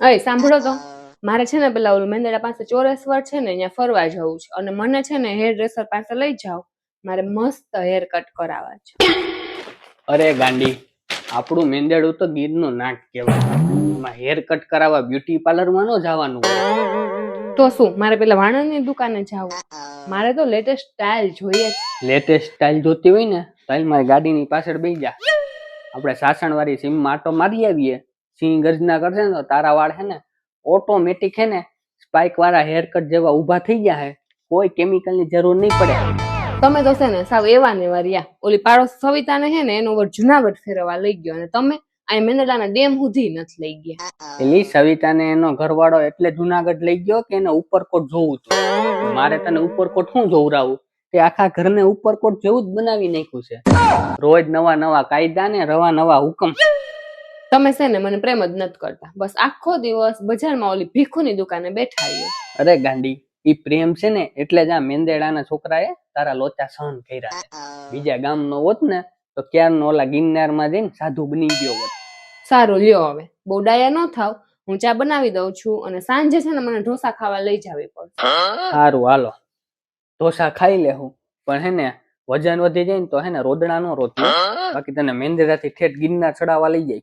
અય સાંભળો તો, મારે છે ને પેલા ઓલું મેંદડા પાસે ચોરેશ્વર છે ને ત્યાં ફરવા જવું છે અને મને છે ને હેર ડ્રેસર પાસે લઈ જાઓ. મારે મસ્ત હેર કટ કરાવવા છે. અરે ગાંડી, આપણું મેંદેડું તો ગીરનું નાક કહેવાય. એમાં હેર કટ કરાવવા બ્યુટી પાર્લરમાં ન જવાનું. તો શું મારે પેલા વાણંદની દુકાને જવું? મારે તો લેટેસ્ટ સ્ટાઇલ જોઈએ છે. લેટેસ્ટ સ્ટાઇલ જોતી હોય ને સ્ટાઇલ મારી ગાડીની પાછળ બેસી જા. આપણે સાસણવાળી સીમમાં આટો મારી આવીએ. સિંહ ગર્જના કરશે ને તો તારા વાળ છે ને ઓટોમેટિક છે ને સ્પાઇક વાળા હેર કટ જેવા ઊભા થઈ ગયા હે. કોઈ કેમિકલની જરૂર નહીં પડે. તમે તો છે ને સાવ એવા ને એવા રહ્યા. ઓલી પાડોશ સવિતાને છે ને એનો વર જુનાગઢ ફેરવા લઈ ગયો અને તમે આ મેંદડાના ડેમ સુધી નથી લઈ ગયા. પેલી સવિતાને એનો ઘરવાળો એટલે જુનાગઢ લઈ ગયો કે એને ઉપરકોટ જોવું હતું. મારે તને ઉપરકોટ શું જોવરાવું? તે આખા ઘરને ઉપરકોટ જેવું જ બનાવી નાખ્યું છે. રોજ નવા નવા કાયદા ને રવા નવા હુકમ. તમે છે ને મને પ્રેમ જ નથી કરતા. બસ આખો દિવસ બજારમાં ઓલી ભીખુની દુકાને બેઠા રહ્યો. અરે ગાંડી, ઈ પ્રેમ છે ને એટલે જ આ મેંદેડાના છોકરાએ તારા લોચા સહન કર્યા છે. બીજા ગામનો હોત ને તો ક્યારનો ઓલા ગિરનારમાં જઈને સાધુ બની ગયો હોત. સારું લ્યો, હવે બહુ ડાયા ન થાવ. હું ચા બનાવી દઉં છું અને સાંજે છે ને મને ઢોસા ખાવા લઈ જવી પડશે. સારું હાલો, ઢોસા ખાઈ લેવું. પણ હે ને વજન વધી જાય ને તો હે ને રોદડા નો રોતી. બાકી તને મેંદેડાથી ઠેઠ ગિરનાર ચડાવવા લઈ જાય.